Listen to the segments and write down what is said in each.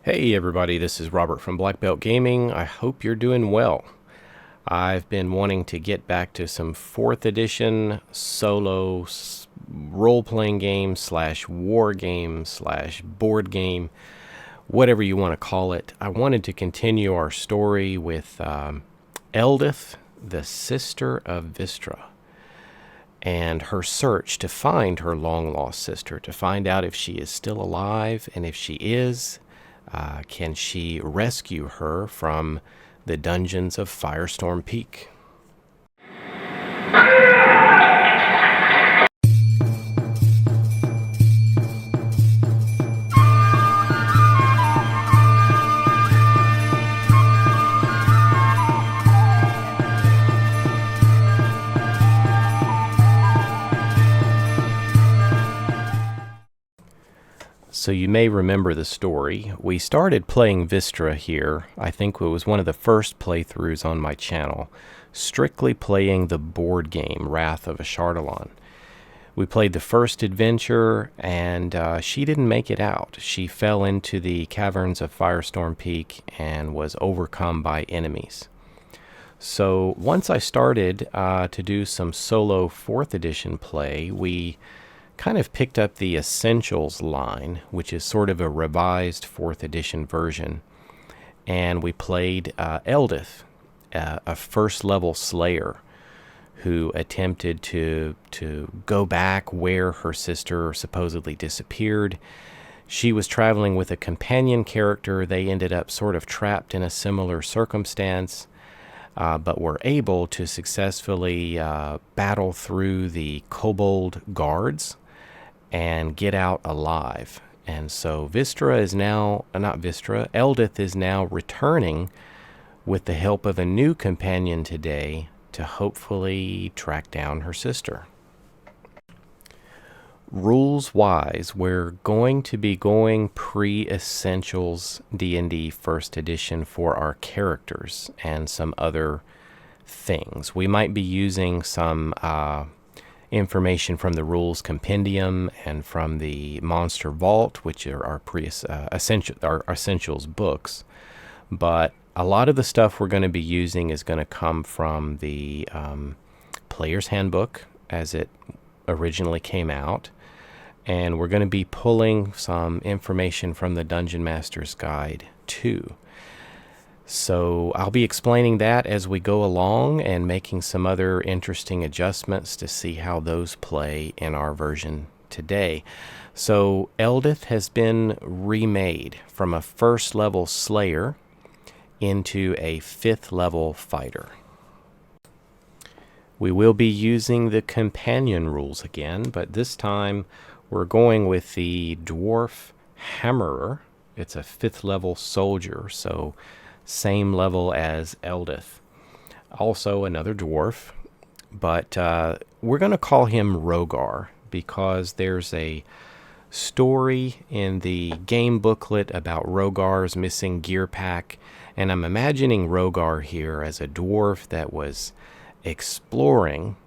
Hey everybody, this is Robert from Black Belt Gaming. I hope you're doing well. I've been wanting to get back to some 4th edition solo role-playing game slash war game slash board game, whatever you want to call it. I wanted to continue our story with Eldith, the sister of Vistra, and her search to find her long-lost sister, to find out if she is still alive, and if she is, can she rescue her from the dungeons of Firestorm Peak? So you may remember the story. We started playing Vistra here. I think it was one of the first playthroughs on my channel, strictly playing the board game Wrath of Ashardalon. We played the first adventure, and she didn't make it out. She fell into the caverns of Firestorm Peak and was overcome by enemies. So once I started to do some solo 4th edition play, we kind of picked up the Essentials line, which is sort of a revised 4th edition version, and we played Eldith, a first-level slayer who attempted to go back where her sister supposedly disappeared. She was traveling with a companion character. They ended up sort of trapped in a similar circumstance, but were able to successfully battle through the kobold guards and get out alive. And so Eldith is now returning with the help of a new companion today to hopefully track down her sister. Rules-wise, we're going to be going pre-Essentials D&D 1st edition for our characters and some other things. We might be using some information from the Rules Compendium and from the Monster Vault, which are our Essentials books. But a lot of the stuff we're going to be using is going to come from the Player's Handbook as it originally came out. And we're going to be pulling some information from the Dungeon Master's Guide too. So I'll be explaining that as we go along and making some other interesting adjustments to see how those play in our version today. So Eldith has been remade from a 1st-level slayer into a 5th-level fighter. We will be using the companion rules again, but this time we're going with the Dwarf Hammerer. It's a 5th-level soldier, so same level as Eldith. Also another dwarf, but we're going to call him Rogar because there's a story in the game booklet about Rogar's missing gear pack, and I'm imagining Rogar here as a dwarf that was exploring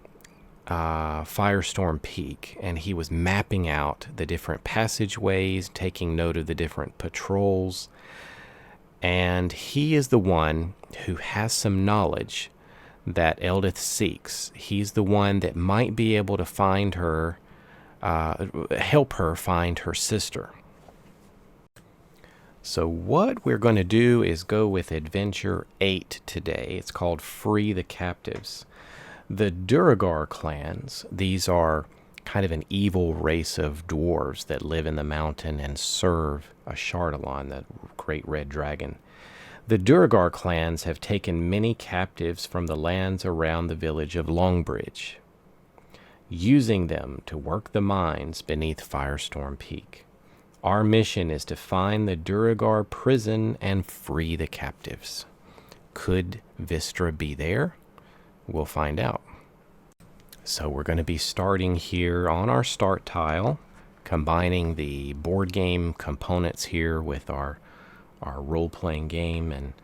Firestorm Peak, and he was mapping out the different passageways, taking note of the different patrols. And he is the one who has some knowledge that Eldith seeks. He's the one that might be able to find her, help her find her sister. So what we're going to do is go with Adventure 8 today. It's called Free the Captives. The Duergar clans, these are kind of an evil race of dwarves that live in the mountain and serve Ashardalon, that great red dragon. The Duergar clans have taken many captives from the lands around the village of Longbridge, using them to work the mines beneath Firestorm Peak. Our mission is to find the Duergar prison and free the captives. Could Vistra be there? We'll find out. So we're going to be starting here on our start tile, combining the board game components here with our role-playing game and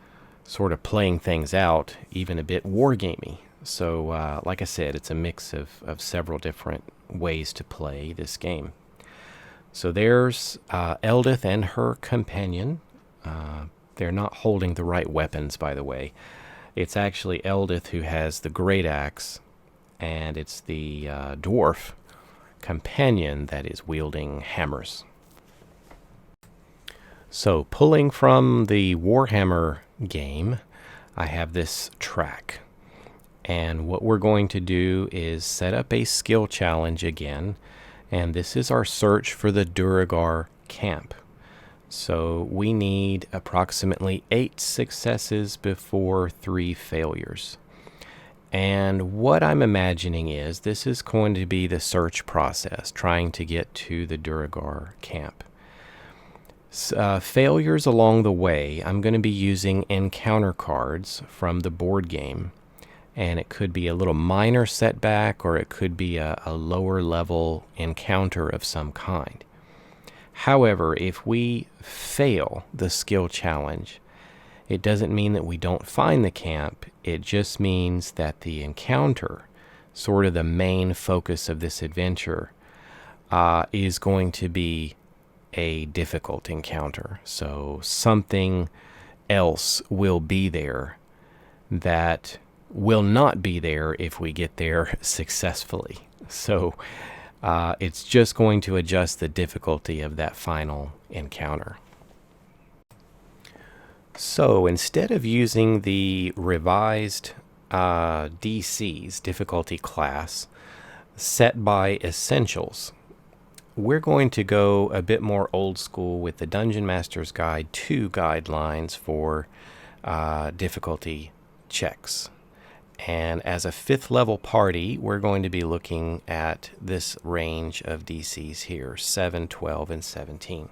sort of playing things out, even a bit wargamey. So like I said, it's a mix of several different ways to play this game. So there's Eldith and her companion, They're not holding the right weapons, by the way. It's actually Eldith who has the great axe, and it's the dwarf companion that is wielding hammers. So, pulling from the Warhammer game, I have this track. And what we're going to do is set up a skill challenge again. And this is our search for the Duergar camp. So we need approximately 8 successes before 3 failures. And what I'm imagining is this is going to be the search process, trying to get to the Duergar camp. Failures along the way, I'm going to be using encounter cards from the board game. And it could be a little minor setback, or it could be a lower level encounter of some kind. However, if we fail the skill challenge, it doesn't mean that we don't find the camp. It just means that the encounter, sort of the main focus of this adventure, is going to be a difficult encounter. So something else will be there that will not be there if we get there successfully. So it's just going to adjust the difficulty of that final encounter. So instead of using the revised DC's difficulty class set by essentials, we're going to go a bit more old school with the Dungeon Master's Guide 2 guidelines for difficulty checks. And as a 5th level party, we're going to be looking at this range of DCs here, 7, 12, and 17.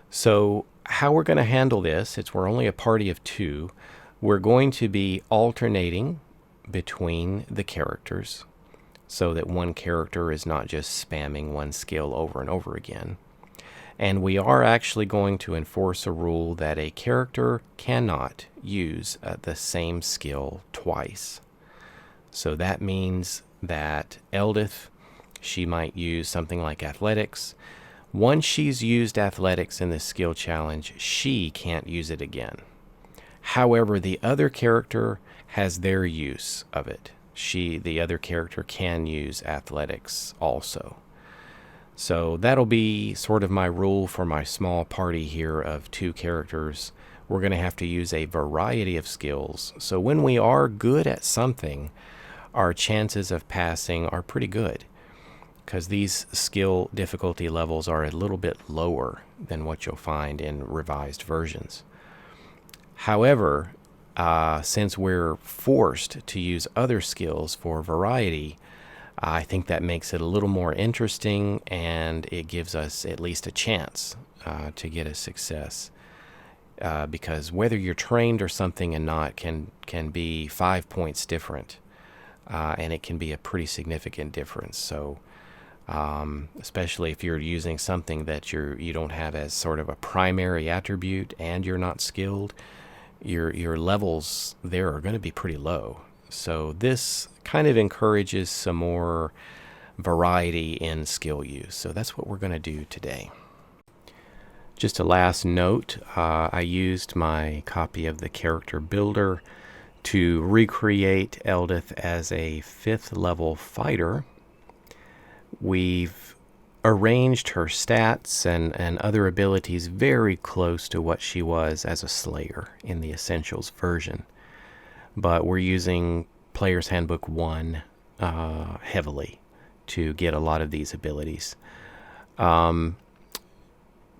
So how we're going to handle this, we're only a party of 2. We're going to be alternating between the characters so that one character is not just spamming one skill over and over again. And we are actually going to enforce a rule that a character cannot use the same skill twice. So that means that Eldith, she might use something like athletics. Once she's used athletics in this skill challenge, she can't use it again. However, the other character has their use of it. The other character can use athletics also. So that'll be sort of my rule for my small party here of 2 characters. We're going to have to use a variety of skills. So when we are good at something, our chances of passing are pretty good, because these skill difficulty levels are a little bit lower than what you'll find in revised versions. However, since we're forced to use other skills for variety, I think that makes it a little more interesting, and it gives us at least a chance to get a success. Because whether you're trained or something and not can be 5 points different, and it can be a pretty significant difference. So especially if you're using something that you don't have as sort of a primary attribute and you're not skilled, your levels there are going to be pretty low. So this kind of encourages some more variety in skill use. So that's what we're going to do today. Just a last note, I used my copy of the Character Builder to recreate Eldith as a 5th level fighter. We've arranged her stats and other abilities very close to what she was as a Slayer in the Essentials version. But we're using Player's Handbook 1 heavily to get a lot of these abilities.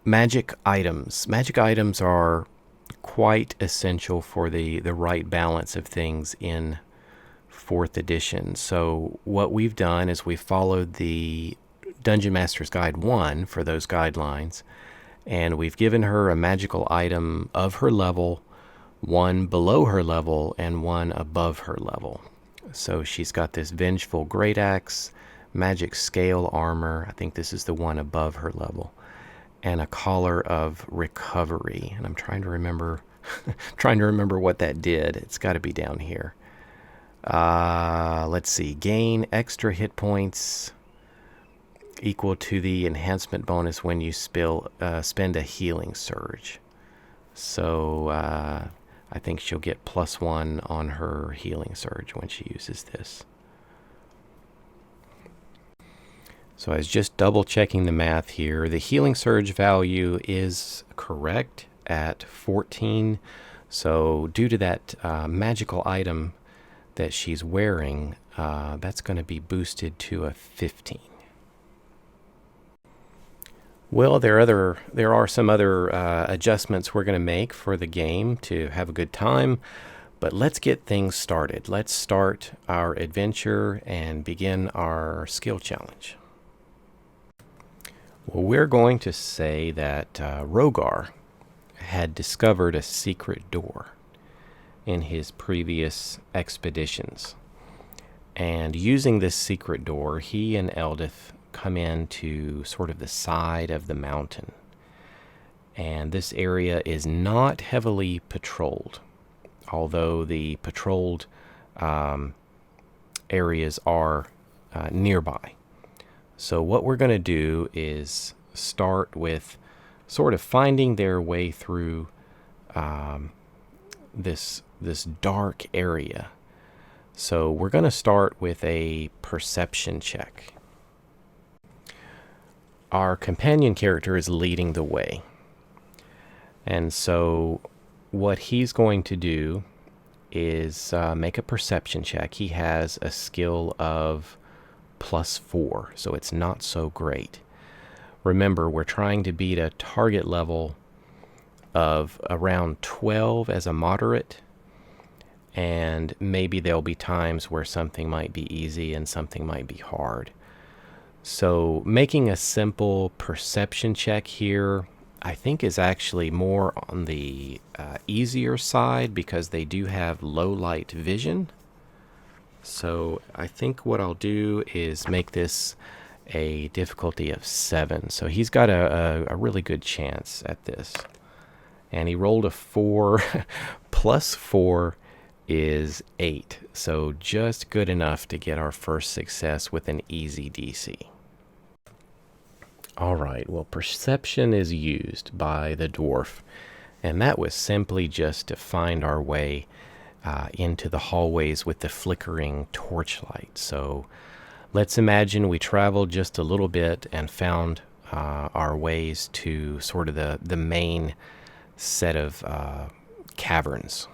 Magic items. Magic items are quite essential for the right balance of things in 4th edition. So what we've done is we've followed the Dungeon Master's Guide 1 for those guidelines, and we've given her a magical item of her level, 1 below her level, and 1 above her level. So she's got this Vengeful Great Axe, Magic Scale Armor, I think this is the one above her level, and a Collar of Recovery. And I'm trying to remember what that did. It's got to be down here. Let's see. Gain extra hit points equal to the enhancement bonus when you spend a healing surge. So I think she'll get +1 on her healing surge when she uses this. So I was just double checking the math here. The healing surge value is correct at 14. So due to that magical item that she's wearing, that's going to be boosted to a 15. Well, there are some other adjustments we're going to make for the game to have a good time, but let's get things started. Let's start our adventure and begin our skill challenge. Well, we're going to say that Rogar had discovered a secret door in his previous expeditions. And using this secret door, he and Eldith come into sort of the side of the mountain. And this area is not heavily patrolled, although the patrolled areas are nearby. So what we're going to do is start with sort of finding their way through this dark area. So we're going to start with a perception check. Our companion character is leading the way. And so what he's going to do is make a perception check. He has a skill of +4, so it's not so great. Remember, we're trying to beat a target level of around 12 as a moderate, and maybe there'll be times where something might be easy and something might be hard. So making a simple perception check here, I think, is actually more on the easier side because they do have low light vision. So I think what I'll do is make this a difficulty of 7. So he's got a really good chance at this. And he rolled a 4. +4 is 8. So just good enough to get our first success with an easy DC. All right, well, perception is used by the dwarf. And that was simply just to find our way into the hallways with the flickering torchlight. So let's imagine we traveled just a little bit and found our ways to sort of the main set of caverns.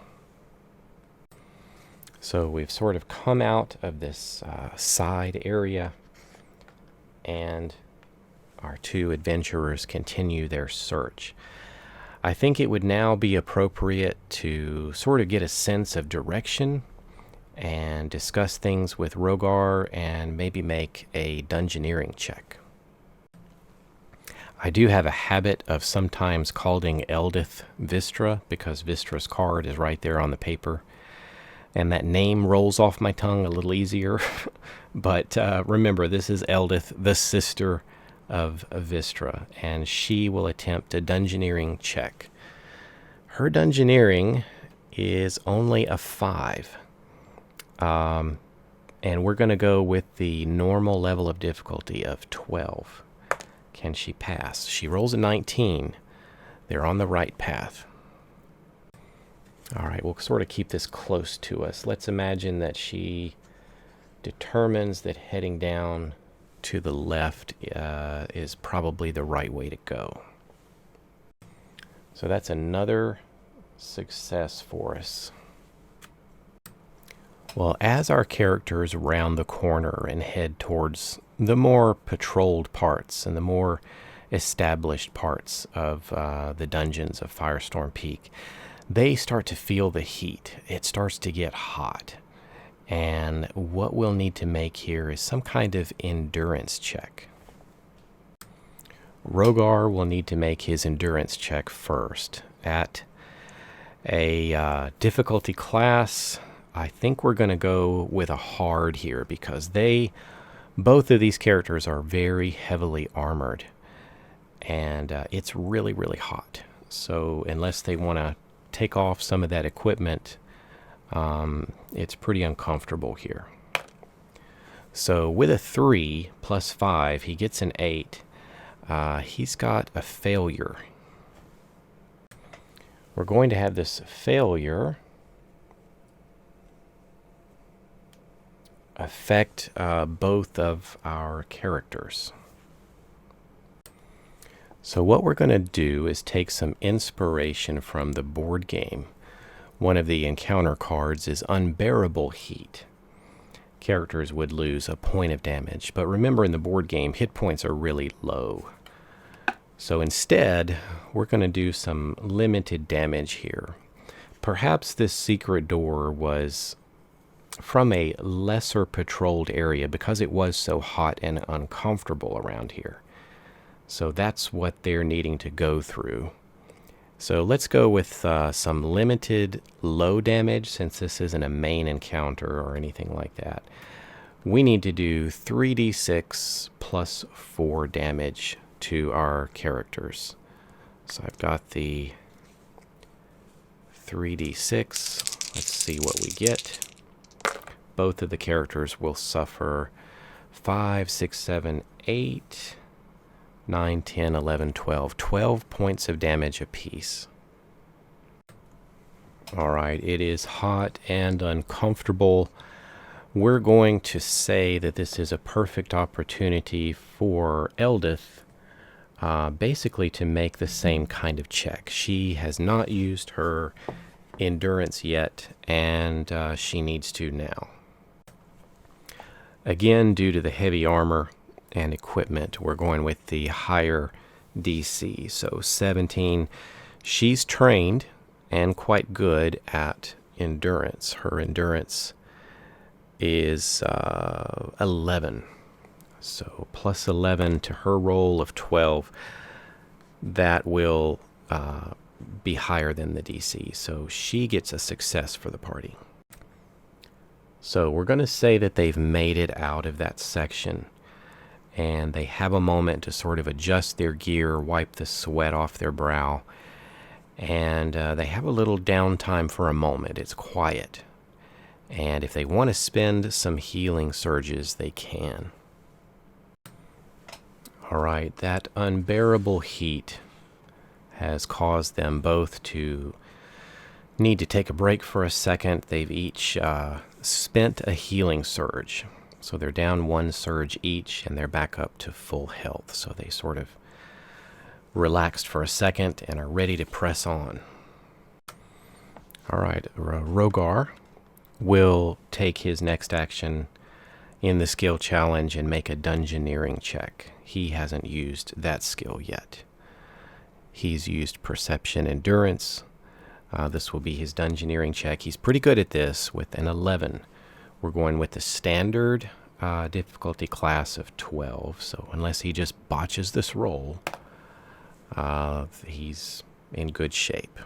So we've sort of come out of this side area, and our two adventurers continue their search. I think it would now be appropriate to sort of get a sense of direction and discuss things with Rogar and maybe make a dungeoneering check. I do have a habit of sometimes calling Eldith Vistra because Vistra's card is right there on the paper, and that name rolls off my tongue a little easier. But remember, this is Eldith, the sister of Vistra, and she will attempt a dungeoneering check. Her dungeoneering is only a 5. And we're going to go with the normal level of difficulty of 12. Can she pass? She rolls a 19. They're on the right path. All right, we'll sort of keep this close to us. Let's imagine that she determines that heading down to the left is probably the right way to go. So that's another success for us. Well, as our characters round the corner and head towards the more patrolled parts and the more established parts of the dungeons of Firestorm Peak, they start to feel the heat. It starts to get hot. And what we'll need to make here is some kind of endurance check. Rogar will need to make his endurance check first. At a difficulty class, I think we're going to go with a hard here because both of these characters are very heavily armored. And it's really, really hot. So unless they want to take off some of that equipment, it's pretty uncomfortable here. So with a 3 plus 5, he gets an 8. He's got a failure. We're going to have this failure affect both of our characters. So what we're going to do is take some inspiration from the board game. One of the encounter cards is Unbearable Heat. Characters would lose a point of damage, but remember in the board game, hit points are really low. So instead, we're going to do some limited damage here. Perhaps this secret door was from a lesser patrolled area because it was so hot and uncomfortable around here. So that's what they're needing to go through. So let's go with some limited low damage, since this isn't a main encounter or anything like that. We need to do 3d6 plus 4 damage to our characters. So I've got the 3d6. Let's see what we get. Both of the characters will suffer 5, 6, 7, 8, 9, 10, 11, 12. 12 points of damage apiece. Alright, it is hot and uncomfortable. We're going to say that this is a perfect opportunity for Eldith basically to make the same kind of check. She has not used her endurance yet, and she needs to now. Again, due to the heavy armor and equipment, we're going with the higher DC. So 17. She's trained and quite good at endurance. Her endurance is 11. So plus 11 to her roll of 12. That will be higher than the DC. So she gets a success for the party. So we're going to say that they've made it out of that section, and they have a moment to sort of adjust their gear, wipe the sweat off their brow, and they have a little downtime for a moment. It's quiet, and if they want to spend some healing surges, they can. Alright, that unbearable heat has caused them both to need to take a break for a second. They've each spent a healing surge. So they're down 1 surge each, and they're back up to full health. So they sort of relaxed for a second and are ready to press on. Alright, Rogar will take his next action in the skill challenge and make a dungeoneering check. He hasn't used that skill yet. He's used perception endurance. This will be his dungeoneering check. He's pretty good at this with an 11. We're going with the standard difficulty class of 12. So unless he just botches this roll, he's in good shape.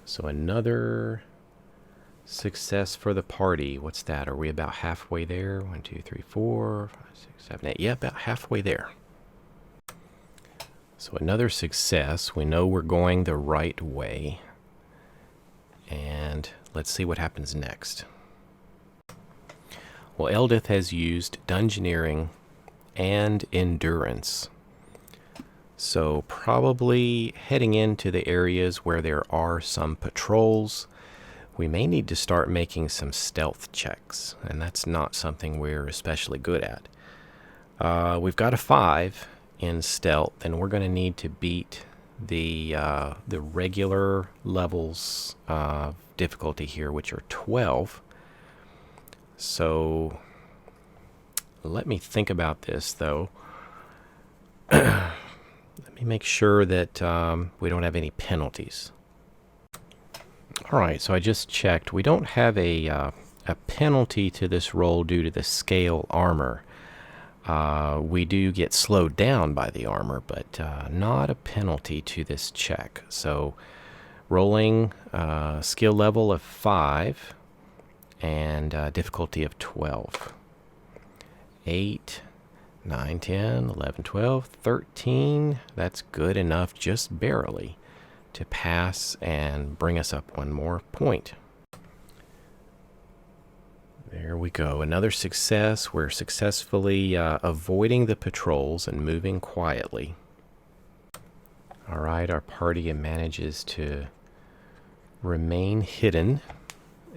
So another success for the party. What's that? Are we about halfway there? 1, 2, 3, 4, 5, 6, 7, 8. Yeah, about halfway there. So another success. We know we're going the right way. And let's see what happens next. Well, Eldith has used dungeoneering and endurance. So probably heading into the areas where there are some patrols, we may need to start making some stealth checks, and that's not something we're especially good at. We've got a 5 in stealth, and we're going to need to beat the regular levels of difficulty here, which are 12. So let me think about this, though. Let me make sure that we don't have any penalties. All right, so I just checked. We don't have a penalty to this roll due to the scale armor. We do get slowed down by the armor, but not a penalty to this check. So rolling skill level of 5 and difficulty of 12. 8, 9, 10, 11, 12, 13. That's good enough, just barely, to pass and bring us up 1 more point. There we go. Another success. We're successfully avoiding the patrols and moving quietly. All right, our party manages to remain hidden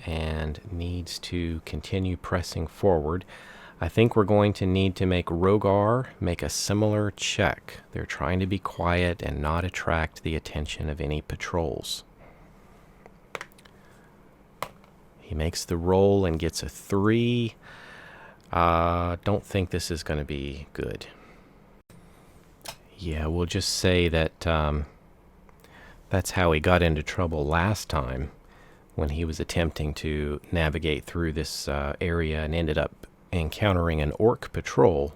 and needs to continue pressing forward. I think we're going to need to make Rogar make a similar check. They're trying to be quiet and not attract the attention of any patrols. He makes the roll and gets a 3. Don't think this is going to be good. Yeah, we'll just say that that's how he got into trouble last time when he was attempting to navigate through this area and ended up encountering an orc patrol,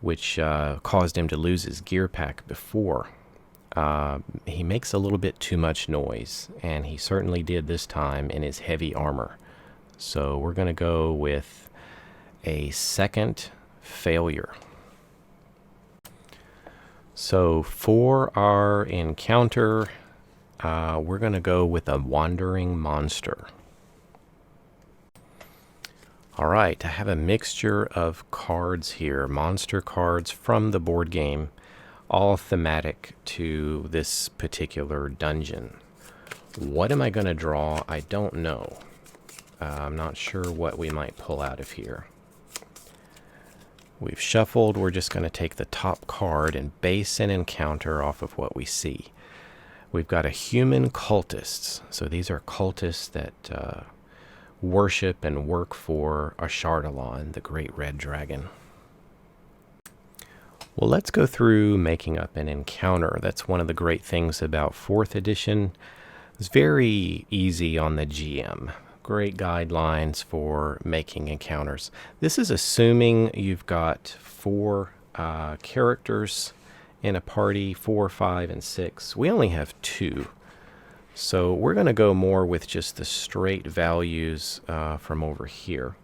which caused him to lose his gear pack before. He makes a little bit too much noise, and he certainly did this time in his heavy armor. So we're going to go with a second failure. So for our encounter, we're going to go with a wandering monster. All right, I have a mixture of cards here, monster cards from the board game, all thematic to this particular dungeon. What am I going to draw? I don't know. I'm not sure what we might pull out of here. We've shuffled. We're just going to take the top card and base an encounter off of what we see. We've got a human cultists. So these are cultists that worship and work for Ashardalon, the great red dragon. Well, let's go through making up an encounter. That's one of the great things about 4th edition. It's very easy on the GM. Great guidelines for making encounters. This is assuming you've got 4 characters in a party, 4, 5, and 6. We only have 2. So we're going to go more with just the straight values from over here.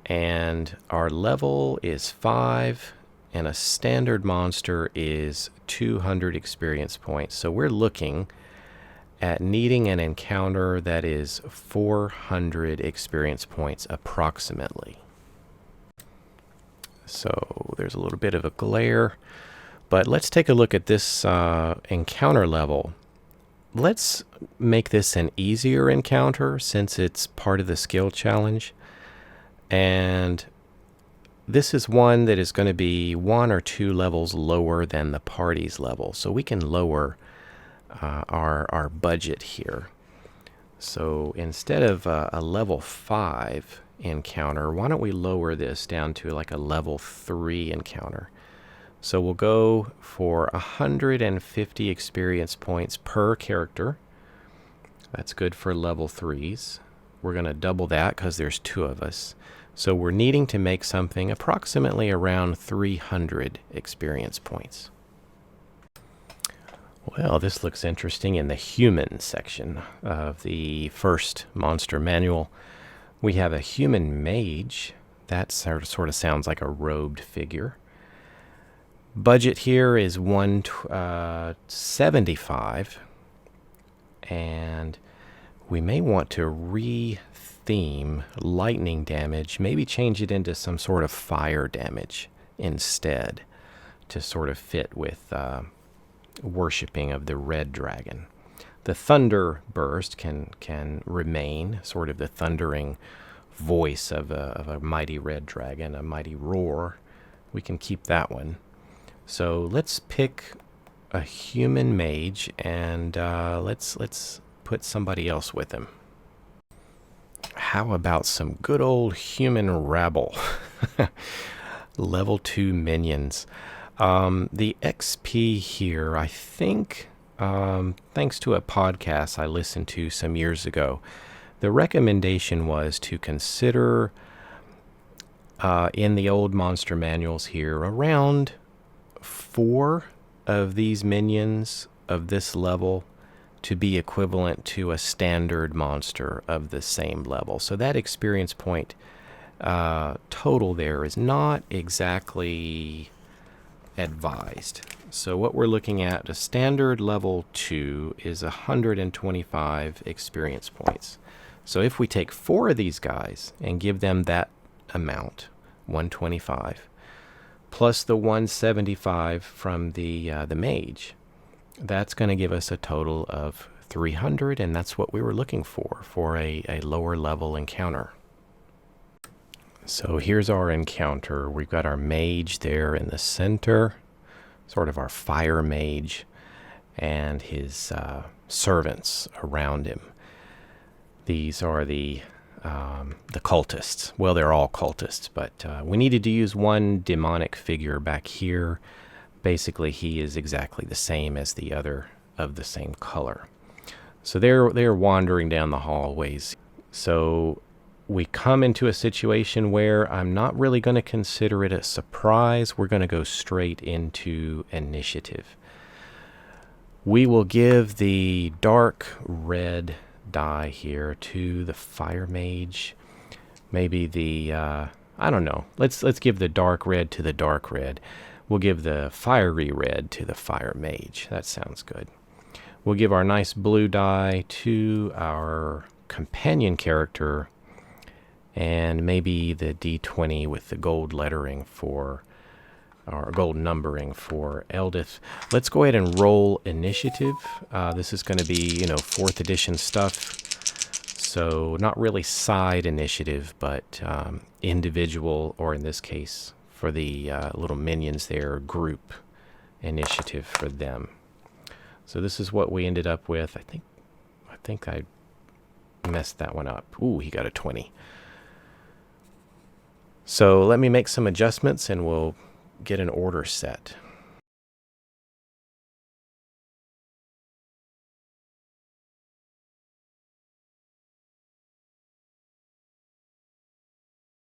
And our level is 5, and a standard monster is 200 experience points. So we're looking at needing an encounter that is 400 experience points approximately. So there's a little bit of a glare, but let's take a look at this encounter level. Let's make this an easier encounter since it's part of the skill challenge. And this is one that is going to be 1 or 2 levels lower than the party's level. So we can lower our budget here. So instead of a level 5 encounter, why don't we lower this down to like a level 3 encounter? So we'll go for 150 experience points per character. That's good for level 3s. We're going to double that because there's 2 of us. So we're needing to make something approximately around 300 experience points. Well, this looks interesting in the human section of the first monster manual. We have a human mage. That sort of sounds like a robed figure. Budget here is 175, and we may want to re-theme lightning damage, maybe change it into some sort of fire damage instead to sort of fit with worshipping of the red dragon. The thunder burst can remain, sort of the thundering voice of a mighty red dragon, a mighty roar. We can keep that one. So let's pick a human mage and let's put somebody else with him. How about some good old human rabble? Level 2 minions. The XP here, I think, thanks to a podcast I listened to some years ago, the recommendation was to consider in the old monster manuals here around 4 of these minions of this level to be equivalent to a standard monster of the same level. So that experience point total there is not exactly advised. So what we're looking at, a standard level 2 is 125 experience points. So if we take 4 of these guys and give them that amount, 125, plus the 175 from the mage. That's going to give us a total of 300, and that's what we were looking for a lower level encounter. So here's our encounter. We've got our mage there in the center, sort of our fire mage, and his servants around him. These are the cultists. Well, they're all cultists, but we needed to use one demonic figure back here. Basically, he is exactly the same as the other of the same color. So they're wandering down the hallways. So we come into a situation where I'm not really going to consider it a surprise. We're going to go straight into initiative. We will give the dark red die here to the fire mage. Maybe the I don't know. Let's give the dark red to the dark red. We'll give the fiery red to the fire mage. That sounds good. We'll give our nice blue die to our companion character, and maybe the D20 with the gold lettering for, or gold numbering for Eldith. Let's go ahead and roll initiative. This is going to be, 4th edition stuff. So not really side initiative, but individual, or in this case, for the little minions there, group initiative for them. So this is what we ended up with. I think I messed that one up. Ooh, he got a 20. So let me make some adjustments and we'll get an order set.